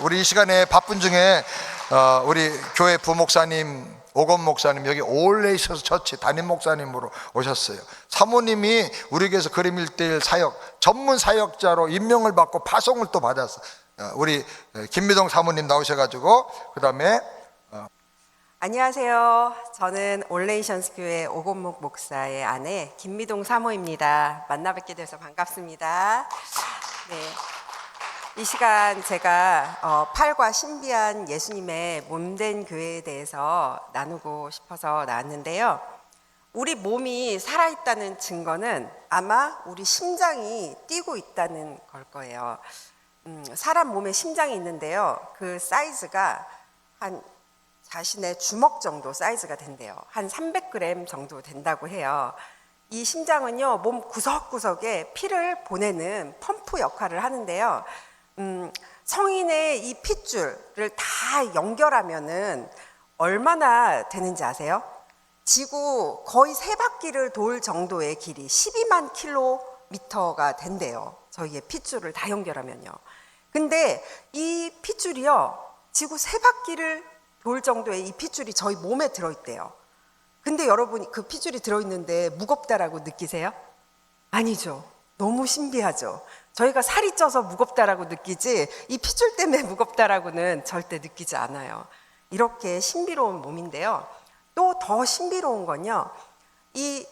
우리 이 시간에 바쁜 중에 우리 교회 부목사님 오건 목사님 여기 올레이셔스 처치 담임 목사님으로 오셨어요. 사모님이 우리 교회에서 그림 1:1 사역 전문 사역자로 임명을 받고 파송을 또 받았어. 우리 김미동 사모님 나오셔가지고 그 다음에 안녕하세요. 저는 올레이션스 교회 오건목 목사의 아내 김미동 사모입니다. 만나 뵙게 돼서 반갑습니다. 네. 이 시간 제가 팔과 신비한 예수님의 몸된 교회에 대해서 나누고 싶어서 나왔는데요. 우리 몸이 살아있다는 증거는 아마 우리 심장이 뛰고 있다는 걸 거예요. 사람 몸에 심장이 있는데요. 그 사이즈가 한 자신의 주먹 정도 사이즈가 된대요. 한 300g 정도 된다고 해요. 이 심장은요, 몸 구석구석에 피를 보내는 펌프 역할을 하는데요. 성인의 이 핏줄을 다 연결하면은 얼마나 되는지 아세요? 지구 거의 3바퀴를 돌 정도의 길이 12만 킬로미터가 된대요. 저희의 핏줄을 다 연결하면요. 근데 이 핏줄이요, 지구 3바퀴를 돌 정도의 이 핏줄이 저희 몸에 들어있대요. 근데 여러분 그 핏줄이 들어있는데 무겁다라고 느끼세요? 아니죠. 너무 신비하죠. 저희가 살이 쪄서 무겁다라고 느끼지 이 핏줄 때문에 무겁다라고는 절대 느끼지 않아요. 이렇게 신비로운 몸인데요. 또 더 신비로운 건요, 이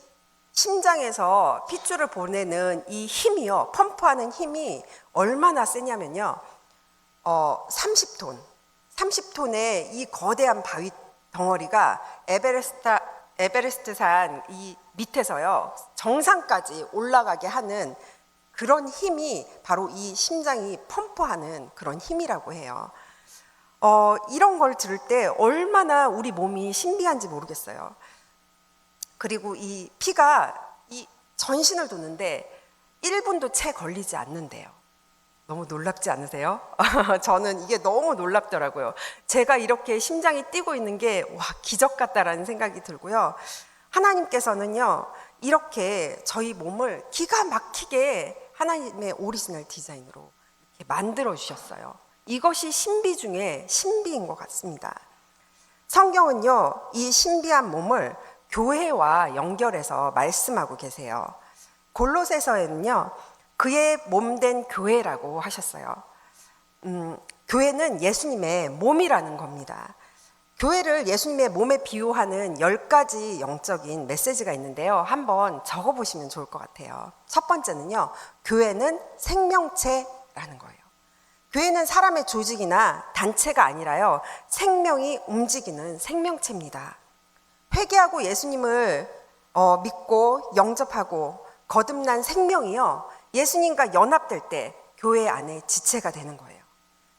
심장에서 핏줄을 보내는 이 힘이요, 펌프하는 힘이 얼마나 세냐면요, 30톤의 이 거대한 바위 덩어리가 에베레스트산 이 밑에서요 정상까지 올라가게 하는 그런 힘이 바로 이 심장이 펌프하는 그런 힘이라고 해요. 이런 걸 들을 때 얼마나 우리 몸이 신비한지 모르겠어요. 그리고 이 피가 이 전신을 도는데 1분도 채 걸리지 않는데요. 너무 놀랍지 않으세요? 저는 이게 너무 놀랍더라고요. 제가 이렇게 심장이 뛰고 있는 게 와, 기적 같다라는 생각이 들고요. 하나님께서는요, 이렇게 저희 몸을 기가 막히게 하나님의 오리지널 디자인으로 이렇게 만들어 주셨어요. 이것이 신비 중에 신비인 것 같습니다. 성경은요, 이 신비한 몸을 교회와 연결해서 말씀하고 계세요. 골로새서에는요, 그의 몸된 교회라고 하셨어요. 교회는 예수님의 몸이라는 겁니다. 교회를 예수님의 몸에 비유하는 10가지 영적인 메시지가 있는데요. 한번 적어보시면 좋을 것 같아요. 첫 번째는요, 교회는 생명체라는 거예요. 교회는 사람의 조직이나 단체가 아니라요, 생명이 움직이는 생명체입니다. 회개하고 예수님을 믿고 영접하고 거듭난 생명이요, 예수님과 연합될 때 교회 안에 지체가 되는 거예요.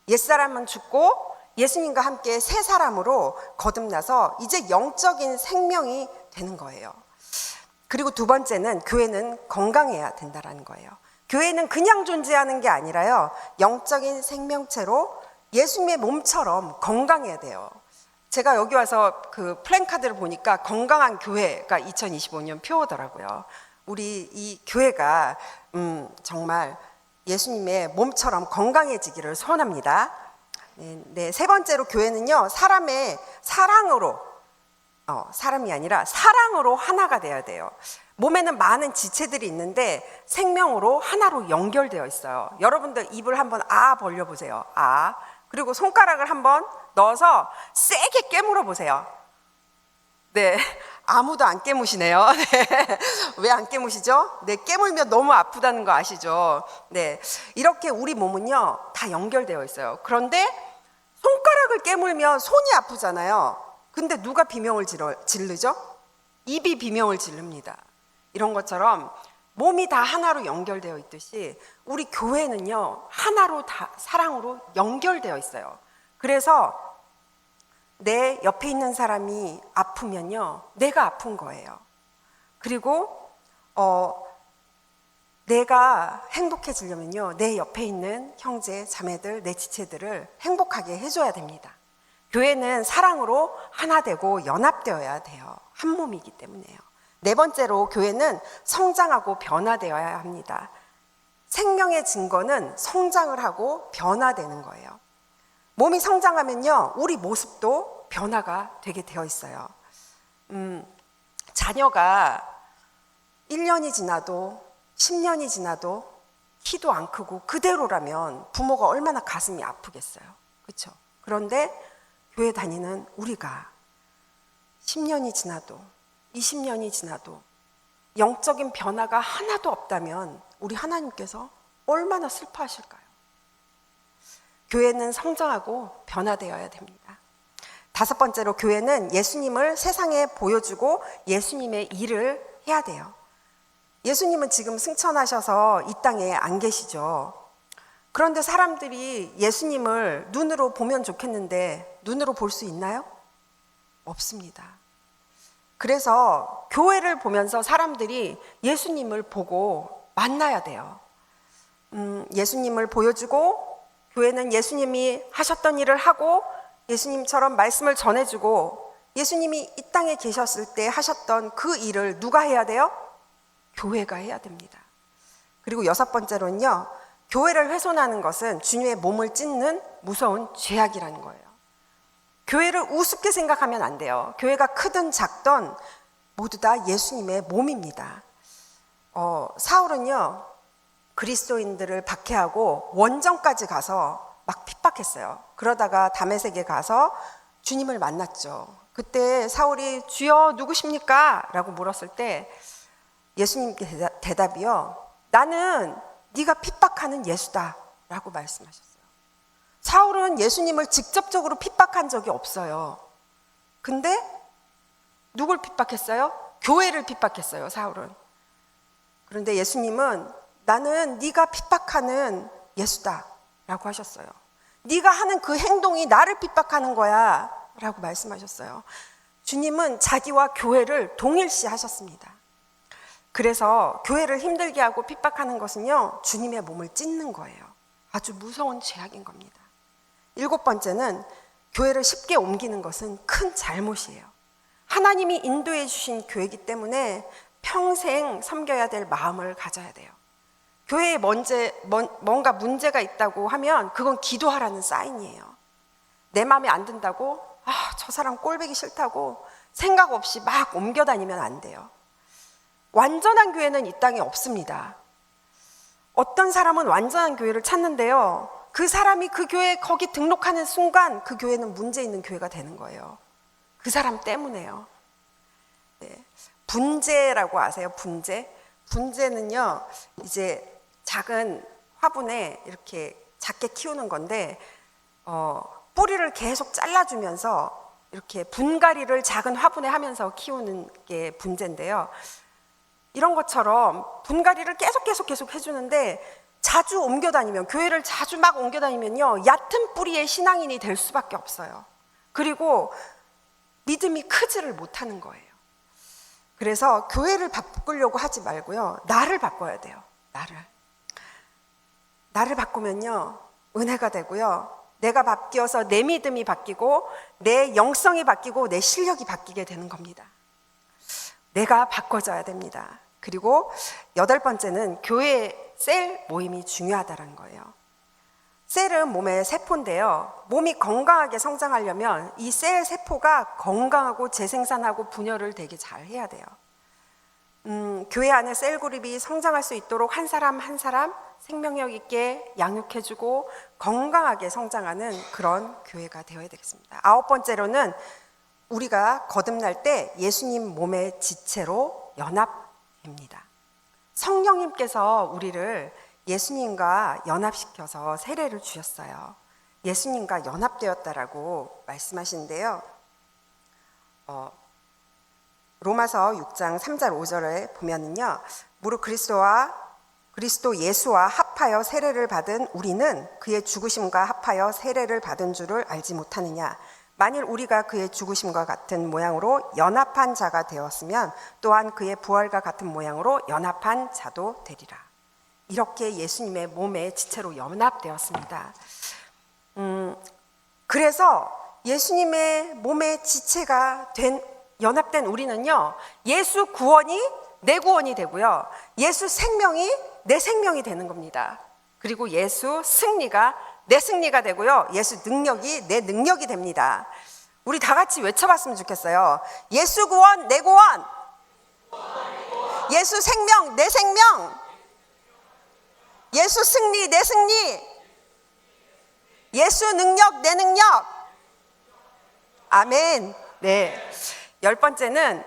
옛사람은 죽고 예수님과 함께 새 사람으로 거듭나서 이제 영적인 생명이 되는 거예요. 그리고 두 번째는 교회는 건강해야 된다는 거예요. 교회는 그냥 존재하는 게 아니라요, 영적인 생명체로 예수님의 몸처럼 건강해야 돼요. 제가 여기 와서 그 플랜카드를 보니까 건강한 교회가 2025년 표어더라고요. 우리 이 교회가 정말 예수님의 몸처럼 건강해지기를 소원합니다. 네, 세 번째로 교회는요, 사람의 사랑으로, 사람이 아니라 사랑으로 하나가 돼야 돼요. 몸에는 많은 지체들이 있는데 생명으로 하나로 연결되어 있어요. 여러분들 입을 한번 벌려 보세요. 그리고 손가락을 한번 넣어서 세게 깨물어 보세요. 네, 아무도 안 깨무시네요. 네. 왜 안 깨무시죠? 네, 깨물면 너무 아프다는 거 아시죠? 네, 이렇게 우리 몸은요, 다 연결되어 있어요. 그런데 손가락을 깨물면 손이 아프잖아요. 근데 누가 비명을 지르죠? 입이 비명을 지릅니다. 이런 것처럼 몸이 다 하나로 연결되어 있듯이 우리 교회는요, 하나로 다 사랑으로 연결되어 있어요. 그래서 내 옆에 있는 사람이 아프면요, 내가 아픈 거예요. 그리고 내가 행복해지려면요, 내 옆에 있는 형제, 자매들, 내 지체들을 행복하게 해줘야 됩니다. 교회는 사랑으로 하나 되고 연합되어야 돼요. 한 몸이기 때문에요. 네 번째로 교회는 성장하고 변화되어야 합니다. 생명의 증거는 성장을 하고 변화되는 거예요. 몸이 성장하면요, 우리 모습도 변화가 되게 되어 있어요. 자녀가 1년이 지나도 10년이 지나도 키도 안 크고 그대로라면 부모가 얼마나 가슴이 아프겠어요. 그렇죠? 그런데 교회 다니는 우리가 10년이 지나도 20년이 지나도 영적인 변화가 하나도 없다면 우리 하나님께서 얼마나 슬퍼하실까요? 교회는 성장하고 변화되어야 됩니다. 5번째로, 교회는 예수님을 세상에 보여주고 예수님의 일을 해야 돼요. 예수님은 지금 승천하셔서 이 땅에 안 계시죠. 그런데 사람들이 예수님을 눈으로 보면 좋겠는데 눈으로 볼 수 있나요? 없습니다. 그래서 교회를 보면서 사람들이 예수님을 보고 만나야 돼요. 예수님을 보여주고, 교회는 예수님이 하셨던 일을 하고 예수님처럼 말씀을 전해주고, 예수님이 이 땅에 계셨을 때 하셨던 그 일을 누가 해야 돼요? 교회가 해야 됩니다. 그리고 6번째로는요, 교회를 훼손하는 것은 주님의 몸을 찢는 무서운 죄악이라는 거예요. 교회를 우습게 생각하면 안 돼요. 교회가 크든 작든 모두 다 예수님의 몸입니다. 사울은요, 그리스도인들을 박해하고 원정까지 가서 막 핍박했어요. 그러다가 다메섹에 가서 주님을 만났죠. 그때 사울이 주여 누구십니까? 라고 물었을 때 예수님께 대답이요, 나는 네가 핍박하는 예수다 라고 말씀하셨어요. 사울은 예수님을 직접적으로 핍박한 적이 없어요. 근데 누굴 핍박했어요? 교회를 핍박했어요, 사울은. 그런데 예수님은 나는 네가 핍박하는 예수다 라고 하셨어요. 네가 하는 그 행동이 나를 핍박하는 거야 라고 말씀하셨어요. 주님은 자기와 교회를 동일시 하셨습니다. 그래서 교회를 힘들게 하고 핍박하는 것은요, 주님의 몸을 찢는 거예요. 아주 무서운 죄악인 겁니다. 7번째는, 교회를 쉽게 옮기는 것은 큰 잘못이에요. 하나님이 인도해 주신 교회이기 때문에 평생 섬겨야 될 마음을 가져야 돼요. 교회에 뭔가 문제가 있다고 하면 그건 기도하라는 사인이에요. 내 마음에 안 든다고 저 사람 꼴보기 싫다고 생각 없이 막 옮겨 다니면 안 돼요. 완전한 교회는 이 땅에 없습니다. 어떤 사람은 완전한 교회를 찾는데요, 그 사람이 그 교회에 거기 등록하는 순간 그 교회는 문제 있는 교회가 되는 거예요. 그 사람 때문에요. 네. 분재라고 아세요? 분재? 분재는요, 이제 작은 화분에 이렇게 작게 키우는 건데, 뿌리를 계속 잘라주면서 이렇게 분갈이를 작은 화분에 하면서 키우는 게 분재인데요. 이런 것처럼 분갈이를 계속 해주는데, 자주 옮겨 다니면, 교회를 자주 막 옮겨 다니면요, 얕은 뿌리의 신앙인이 될 수밖에 없어요. 그리고 믿음이 크지를 못하는 거예요. 그래서 교회를 바꾸려고 하지 말고요, 나를 바꿔야 돼요. 나를 바꾸면요, 은혜가 되고요, 내가 바뀌어서 내 믿음이 바뀌고 내 영성이 바뀌고 내 실력이 바뀌게 되는 겁니다. 내가 바꿔져야 됩니다. 그리고 8번째는, 교회 셀 모임이 중요하다는 거예요. 셀은 몸의 세포인데요, 몸이 건강하게 성장하려면 이 셀 세포가 건강하고 재생산하고 분열을 되게 잘 해야 돼요. 교회 안에 셀 그룹이 성장할 수 있도록 한 사람 한 사람 생명력 있게 양육해주고 건강하게 성장하는 그런 교회가 되어야 되겠습니다. 9번째로는, 우리가 거듭날 때 예수님 몸의 지체로 연합됩니다. 성령님께서 우리를 예수님과 연합시켜서 세례를 주셨어요. 예수님과 연합되었다라고 말씀하시는데요, 로마서 6장 3절 5절에 보면은요, 무릇 그리스도 예수와 합하여 세례를 받은 우리는 그의 죽으심과 합하여 세례를 받은 줄을 알지 못하느냐. 만일 우리가 그의 죽으심과 같은 모양으로 연합한 자가 되었으면 또한 그의 부활과 같은 모양으로 연합한 자도 되리라. 이렇게 예수님의 몸의 지체로 연합되었습니다. 그래서 예수님의 몸의 지체가 연합된 우리는요, 예수 구원이 내 구원이 되고요, 예수 생명이 내 생명이 되는 겁니다. 그리고 예수 승리가 내 승리가 되고요. 예수 능력이 내 능력이 됩니다. 우리 다 같이 외쳐봤으면 좋겠어요. 예수 구원 내 구원, 예수 생명 내 생명, 예수 승리 내 승리, 예수 능력 내 능력. 아멘. 네. 10번째는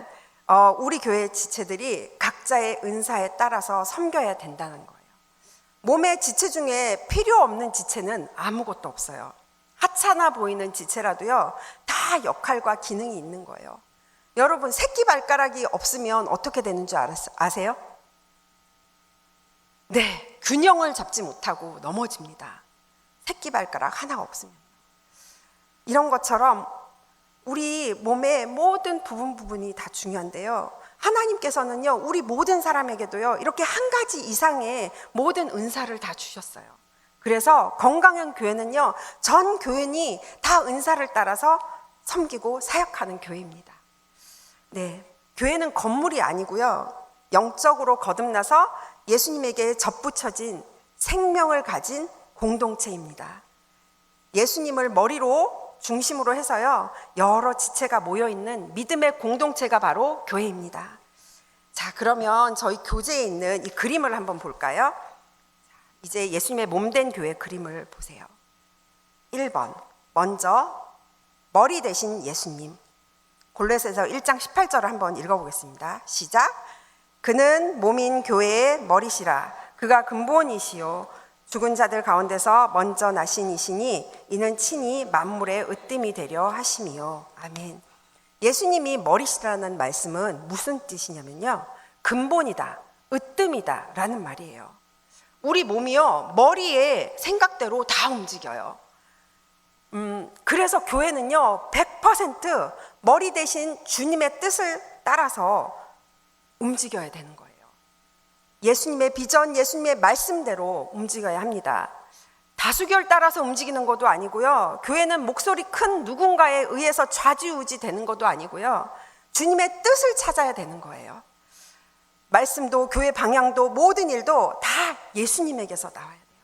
우리 교회 지체들이 각자의 은사에 따라서 섬겨야 된다는 거예요. 몸의 지체 중에 필요 없는 지체는 아무것도 없어요. 하찮아 보이는 지체라도요, 다 역할과 기능이 있는 거예요. 여러분, 새끼발가락이 없으면 어떻게 되는 줄 아세요? 네, 균형을 잡지 못하고 넘어집니다. 새끼발가락 하나가 없으면. 이런 것처럼 우리 몸의 모든 부분이 다 중요한데요. 하나님께서는요, 우리 모든 사람에게도요, 이렇게 한 가지 이상의 모든 은사를 다 주셨어요. 그래서 건강한 교회는요, 전 교인이 다 은사를 따라서 섬기고 사역하는 교회입니다. 네, 교회는 건물이 아니고요, 영적으로 거듭나서 예수님에게 접붙여진 생명을 가진 공동체입니다. 예수님을 머리로 중심으로 해서요, 여러 지체가 모여있는 믿음의 공동체가 바로 교회입니다. 자, 그러면 저희 교재에 있는 이 그림을 한번 볼까요? 이제 예수님의 몸된 교회 그림을 보세요. 1번, 먼저 머리 대신 예수님. 골로새서 1장 18절을 한번 읽어보겠습니다. 시작. 그는 몸인 교회의 머리시라. 그가 근본이시요 죽은 자들 가운데서 먼저 나신 이시니 이는 친히 만물의 으뜸이 되려 하심이요. 아멘. 예수님이 머리시라는 말씀은 무슨 뜻이냐면요, 근본이다, 으뜸이다 라는 말이에요. 우리 몸이요, 머리의 생각대로 다 움직여요. 그래서 교회는요, 100% 머리 대신 주님의 뜻을 따라서 움직여야 되는 거예요. 예수님의 비전, 예수님의 말씀대로 움직여야 합니다. 다수결 따라서 움직이는 것도 아니고요, 교회는 목소리 큰 누군가에 의해서 좌지우지 되는 것도 아니고요, 주님의 뜻을 찾아야 되는 거예요. 말씀도 교회 방향도 모든 일도 다 예수님에게서 나와야 돼요.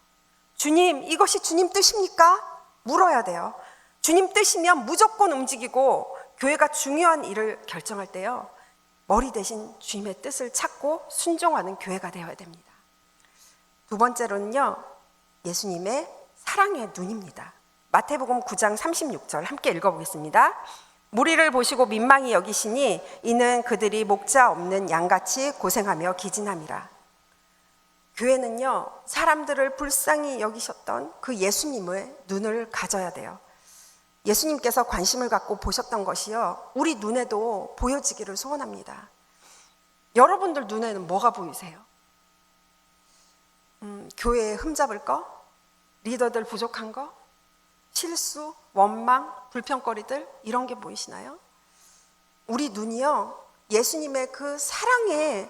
주님, 이것이 주님 뜻입니까? 물어야 돼요. 주님 뜻이면 무조건 움직이고, 교회가 중요한 일을 결정할 때요, 머리 대신 주님의 뜻을 찾고 순종하는 교회가 되어야 됩니다. 두 번째로는요, 예수님의 사랑의 눈입니다. 마태복음 9장 36절 함께 읽어보겠습니다. 무리를 보시고 민망히 여기시니 이는 그들이 목자 없는 양같이 고생하며 기진함이라. 교회는요, 사람들을 불쌍히 여기셨던 그 예수님의 눈을 가져야 돼요. 예수님께서 관심을 갖고 보셨던 것이요, 우리 눈에도 보여지기를 소원합니다. 여러분들 눈에는 뭐가 보이세요? 교회에 흠잡을 거? 리더들 부족한 거? 실수, 원망, 불평거리들 이런 게 보이시나요? 우리 눈이요, 예수님의 그 사랑의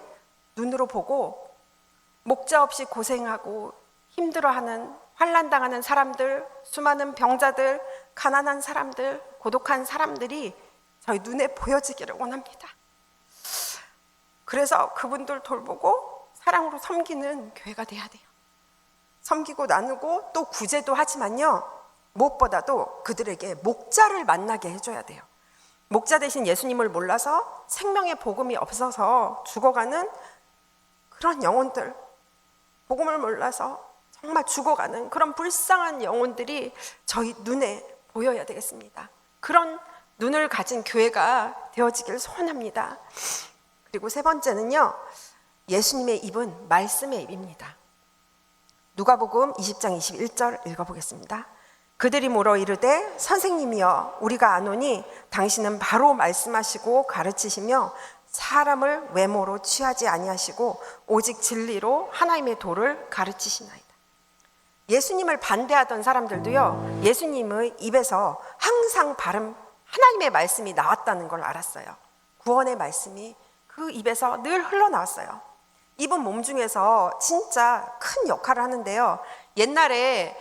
눈으로 보고 목자 없이 고생하고 힘들어하는, 환난당하는 사람들, 수많은 병자들, 가난한 사람들, 고독한 사람들이 저희 눈에 보여지기를 원합니다. 그래서 그분들 돌보고 사랑으로 섬기는 교회가 돼야 돼요. 섬기고 나누고 또 구제도 하지만요, 무엇보다도 그들에게 목자를 만나게 해줘야 돼요. 목자 대신 예수님을 몰라서 생명의 복음이 없어서 죽어가는 그런 영혼들, 복음을 몰라서 정말 죽어가는 그런 불쌍한 영혼들이 저희 눈에 보여야 되겠습니다. 그런 눈을 가진 교회가 되어지길 소원합니다. 그리고 세 번째는요, 예수님의 입은 말씀의 입입니다. 누가복음 20장 21절 읽어보겠습니다. 그들이 물어 이르되 선생님이여 우리가 아노니 당신은 바로 말씀하시고 가르치시며 사람을 외모로 취하지 아니하시고 오직 진리로 하나님의 도를 가르치시나이다. 예수님을 반대하던 사람들도요, 예수님의 입에서 항상 바른 하나님의 말씀이 나왔다는 걸 알았어요. 구원의 말씀이 그 입에서 늘 흘러나왔어요. 입은 몸 중에서 진짜 큰 역할을 하는데요, 옛날에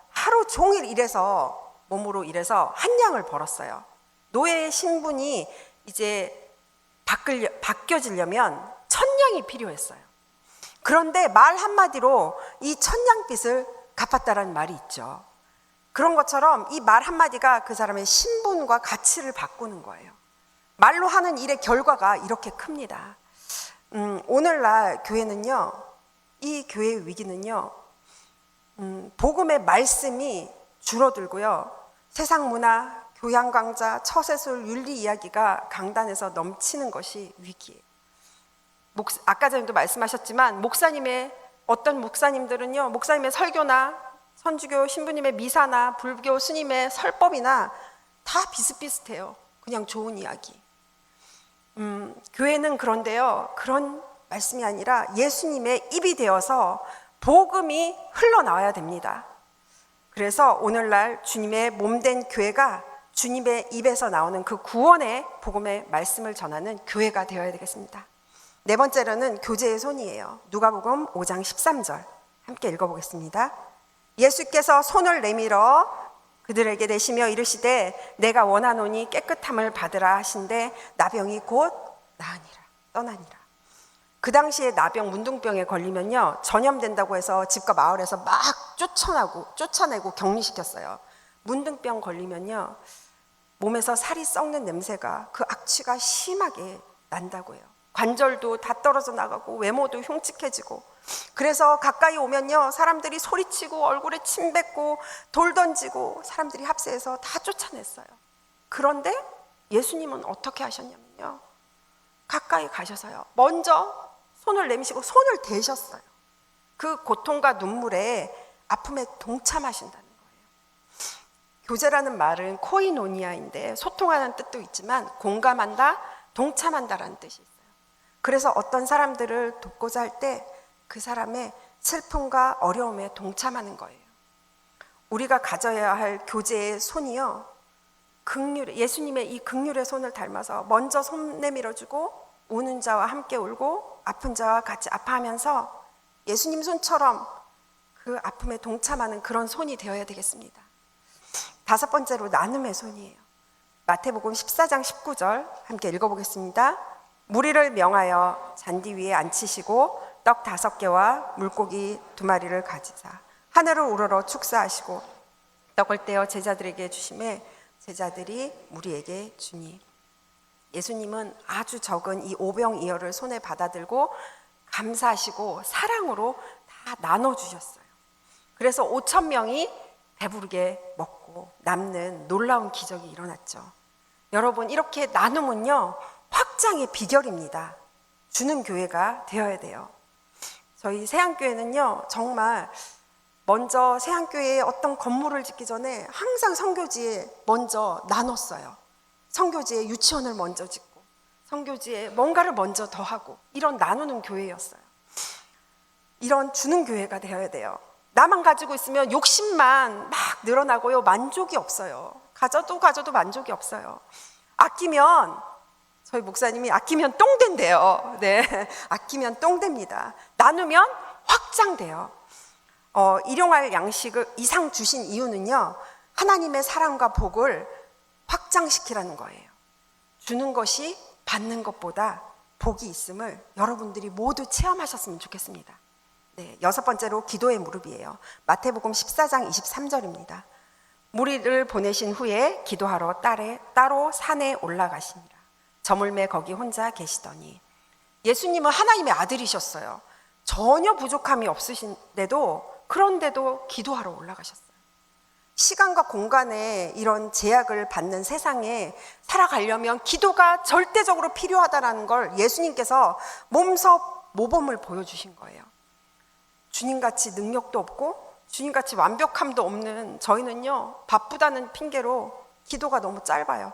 하루 종일 일해서 몸으로 일해서 한 냥을 벌었어요. 노예의 신분이 이제 바뀌어지려면 1000냥이 필요했어요. 그런데 말 한마디로 이 1000냥빚을 갚았다라는 말이 있죠. 그런 것처럼 이 말 한마디가 그 사람의 신분과 가치를 바꾸는 거예요. 말로 하는 일의 결과가 이렇게 큽니다. 오늘날 교회는요, 이 교회의 위기는요, 복음의 말씀이 줄어들고요, 세상 문화, 교양 강좌, 처세술, 윤리 이야기가 강단에서 넘치는 것이 위기예요. 아까 전에도 말씀하셨지만 어떤 목사님들은요, 목사님의 설교나 선주교 신부님의 미사나 불교 스님의 설법이나 다 비슷비슷해요. 그냥 좋은 이야기. 교회는 그런데요, 그런 말씀이 아니라 예수님의 입이 되어서 복음이 흘러나와야 됩니다. 그래서 오늘날 주님의 몸된 교회가 주님의 입에서 나오는 그 구원의 복음의 말씀을 전하는 교회가 되어야 되겠습니다. 네 번째로는 교제의 손이에요. 누가복음 5장 13절 함께 읽어보겠습니다. 예수께서 손을 내밀어 그들에게 대시며 이르시되 내가 원하노니 깨끗함을 받으라 하신데 나병이 곧 떠나니라. 그 당시에 나병, 문둥병에 걸리면요, 전염된다고 해서 집과 마을에서 막 쫓아내고 격리시켰어요. 문둥병 걸리면요, 몸에서 살이 썩는 냄새가, 그 악취가 심하게 난다고 해요. 관절도 다 떨어져 나가고 외모도 흉측해지고, 그래서 가까이 오면요, 사람들이 소리치고 얼굴에 침 뱉고 돌 던지고 사람들이 합세해서 다 쫓아냈어요. 그런데 예수님은 어떻게 하셨냐면요, 가까이 가셔서요, 먼저 손을 내미시고 손을 대셨어요. 그 고통과 눈물에 아픔에 동참하신다는 거예요. 교제라는 말은 코이노니아인데 소통하는 뜻도 있지만 공감한다, 동참한다라는 뜻이 있어요. 그래서 어떤 사람들을 돕고자 할 때 그 사람의 슬픔과 어려움에 동참하는 거예요. 우리가 가져야 할 교제의 손이요, 예수님의 이 긍휼의 손을 닮아서 먼저 손 내밀어주고 우는 자와 함께 울고 아픈 자와 같이 아파하면서 예수님 손처럼 그 아픔에 동참하는 그런 손이 되어야 되겠습니다. 다섯 번째로 나눔의 손이에요. 마태복음 14장 19절 함께 읽어보겠습니다. 무리를 명하여 잔디 위에 앉히시고 떡 5개와 물고기 2마리를 가지사 하늘을 우러러 축사하시고 떡을 떼어 제자들에게 주심에 제자들이 무리에게 주니. 예수님은 아주 적은 이 오병이어를 손에 받아들고 감사하시고 사랑으로 다 나눠주셨어요. 그래서 5,000명이 배부르게 먹고 남는 놀라운 기적이 일어났죠. 여러분, 이렇게 나눔은요, 확장의 비결입니다. 주는 교회가 되어야 돼요. 저희 세안교회는요, 정말 먼저 세안교회에 어떤 건물을 짓기 전에 항상 선교지에 먼저 나눴어요. 선교지에 유치원을 먼저 짓고 선교지에 뭔가를 먼저 더하고, 이런 나누는 교회였어요. 이런 주는 교회가 되어야 돼요. 나만 가지고 있으면 욕심만 막 늘어나고요, 만족이 없어요. 가져도 만족이 없어요. 아끼면, 저희 목사님이 아끼면 똥 된대요. 네, 아끼면 똥 됩니다. 나누면 확장돼요. 일용할 양식을 이상 주신 이유는요, 하나님의 사랑과 복을 확장시키라는 거예요. 주는 것이 받는 것보다 복이 있음을 여러분들이 모두 체험하셨으면 좋겠습니다. 네, 여섯 번째로 기도의 무릎이에요. 마태복음 14장 23절입니다. 무리를 보내신 후에 기도하러 따로 산에 올라가시니라. 저물매 거기 혼자 계시더니. 예수님은 하나님의 아들이셨어요. 전혀 부족함이 없으신데도, 그런데도 기도하러 올라가셨어요. 시간과 공간에 이런 제약을 받는 세상에 살아가려면 기도가 절대적으로 필요하다는 걸 예수님께서 몸소 모범을 보여주신 거예요. 주님같이 능력도 없고 주님같이 완벽함도 없는 저희는요, 바쁘다는 핑계로 기도가 너무 짧아요.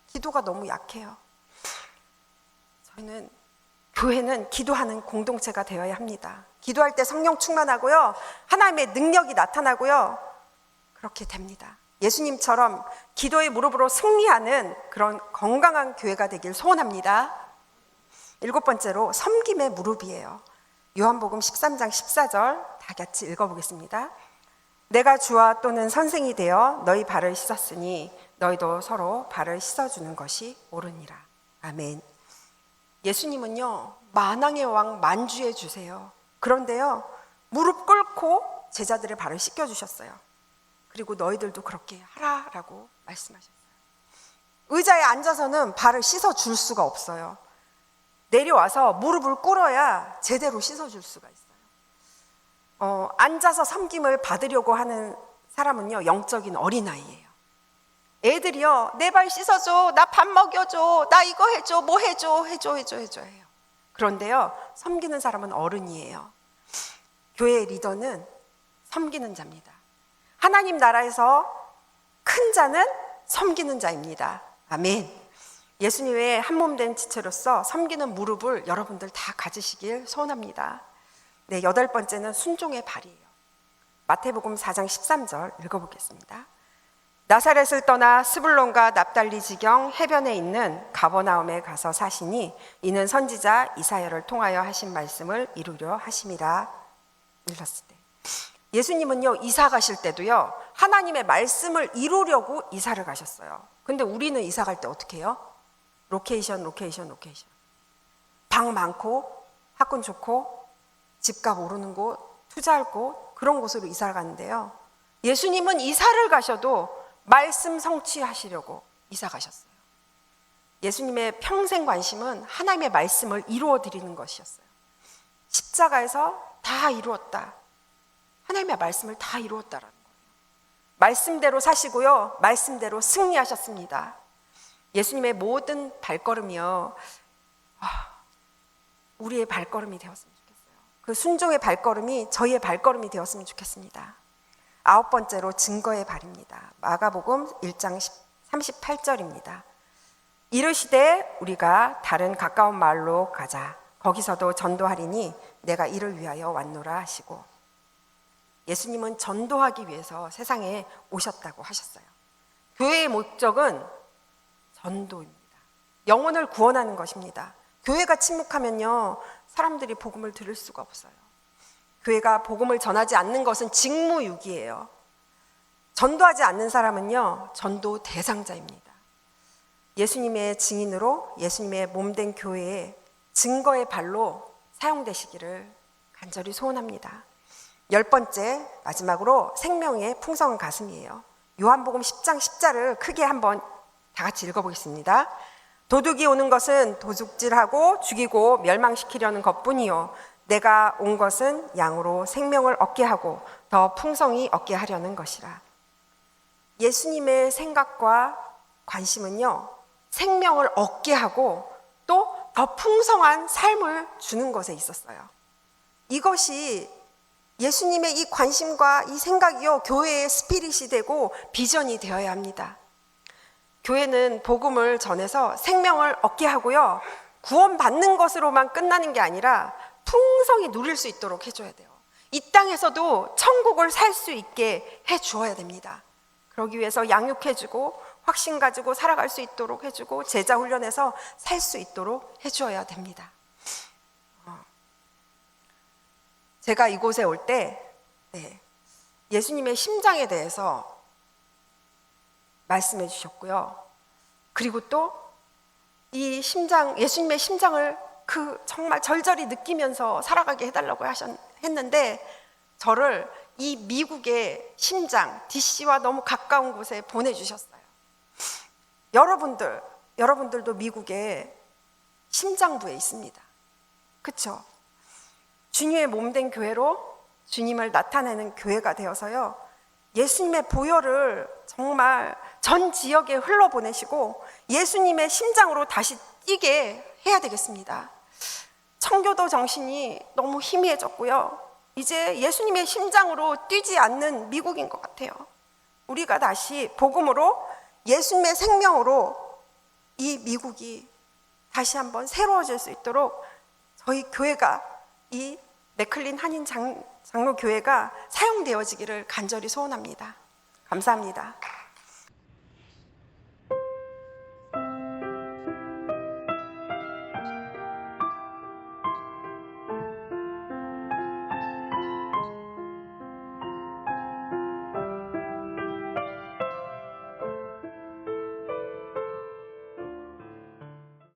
기도가 너무 약해요. 저희는, 교회는 기도하는 공동체가 되어야 합니다. 기도할 때 성령 충만하고요, 하나님의 능력이 나타나고요, 그렇게 됩니다. 예수님처럼 기도의 무릎으로 승리하는 그런 건강한 교회가 되길 소원합니다. 일곱 번째로 섬김의 무릎이에요. 요한복음 13장 14절 다 같이 읽어보겠습니다. 내가 주와 또는 선생이 되어 너희 발을 씻었으니 너희도 서로 발을 씻어주는 것이 옳으니라. 아멘. 예수님은요, 만왕의 왕 만주해 주세요. 그런데요, 무릎 꿇고 제자들의 발을 씻겨주셨어요. 그리고 너희들도 그렇게 하라라고 말씀하셨어요. 의자에 앉아서는 발을 씻어줄 수가 없어요. 내려와서 무릎을 꿇어야 제대로 씻어줄 수가 있어요. 앉아서 섬김을 받으려고 하는 사람은요, 영적인 어린아이예요. 애들이요, 내 발 씻어줘, 나 밥 먹여줘, 나 이거 해줘, 뭐 해줘 해요. 그런데요, 섬기는 사람은 어른이에요. 교회의 리더는 섬기는 자입니다. 하나님 나라에서 큰 자는 섬기는 자입니다. 아멘. 예수님 외에 한 몸 된 지체로서 섬기는 무릎을 여러분들 다 가지시길 소원합니다. 네, 8번째는 순종의 발이에요. 마태복음 4장 13절 읽어보겠습니다. 나사렛을 떠나 스불론과 납달리 지경 해변에 있는 가버나움에 가서 사시니 이는 선지자 이사야를 통하여 하신 말씀을 이루려 하심이라. 읽었을 때 예수님은요, 이사 가실 때도요, 하나님의 말씀을 이루려고 이사를 가셨어요. 근데 우리는 이사 갈 때 어떻게 해요? 로케이션. 방 많고 학군 좋고 집값 오르는 곳, 투자할 곳, 그런 곳으로 이사를 가는데요, 예수님은 이사를 가셔도 말씀 성취하시려고 이사 가셨어요. 예수님의 평생 관심은 하나님의 말씀을 이루어 드리는 것이었어요. 십자가에서 다 이루었다, 하나님의 말씀을 다 이루었다라는 거예요. 말씀대로 사시고요, 말씀대로 승리하셨습니다. 예수님의 모든 발걸음이요, 우리의 발걸음이 되었으면 좋겠어요. 그 순종의 발걸음이 저희의 발걸음이 되었으면 좋겠습니다. 9번째로 증거의 발입니다. 마가복음 1장 38절입니다. 이르시되 우리가 다른 가까운 마을로 가자. 거기서도 전도하리니 내가 이를 위하여 왔노라 하시고, 예수님은 전도하기 위해서 세상에 오셨다고 하셨어요. 교회의 목적은 전도입니다. 영혼을 구원하는 것입니다. 교회가 침묵하면요, 사람들이 복음을 들을 수가 없어요. 교회가 복음을 전하지 않는 것은 직무유기예요. 전도하지 않는 사람은요, 전도 대상자입니다. 예수님의 증인으로 예수님의 몸된 교회에 증거의 발로 사용되시기를 간절히 소원합니다. 10번째, 마지막으로 생명의 풍성한 가슴이에요. 요한복음 10장 10절을 크게 한번 다 같이 읽어보겠습니다. 도둑이 오는 것은 도둑질하고 죽이고 멸망시키려는 것뿐이요, 내가 온 것은 양으로 생명을 얻게 하고 더 풍성히 얻게 하려는 것이라. 예수님의 생각과 관심은요, 생명을 얻게 하고 또 더 풍성한 삶을 주는 것에 있었어요. 이것이 예수님의 이 관심과 이 생각이요, 교회의 스피릿이 되고 비전이 되어야 합니다. 교회는 복음을 전해서 생명을 얻게 하고요, 구원받는 것으로만 끝나는 게 아니라 풍성히 누릴 수 있도록 해줘야 돼요. 이 땅에서도 천국을 살 수 있게 해주어야 됩니다. 그러기 위해서 양육해주고 확신 가지고 살아갈 수 있도록 해주고 제자 훈련해서 살 수 있도록 해주어야 됩니다. 제가 이곳에 올 때 예수님의 심장에 대해서 말씀해 주셨고요. 그리고 또 이 심장, 예수님의 심장을 정말 절절히 느끼면서 살아가게 해달라고 했는데, 저를 이 미국의 심장, DC와 너무 가까운 곳에 보내주셨어요. 여러분들도 미국의 심장부에 있습니다. 그렇죠? 주님의 몸된 교회로 주님을 나타내는 교회가 되어서요, 예수님의 보혈을 정말 전 지역에 흘러보내시고 예수님의 심장으로 다시 뛰게 해야 되겠습니다. 청교도 정신이 너무 희미해졌고요, 이제 예수님의 심장으로 뛰지 않는 미국인 것 같아요. 우리가 다시 복음으로 예수님의 생명으로 이 미국이 다시 한번 새로워질 수 있도록 저희 교회가, 이 맥클린 한인 장로교회가 사용되어지기를 간절히 소원합니다. 감사합니다.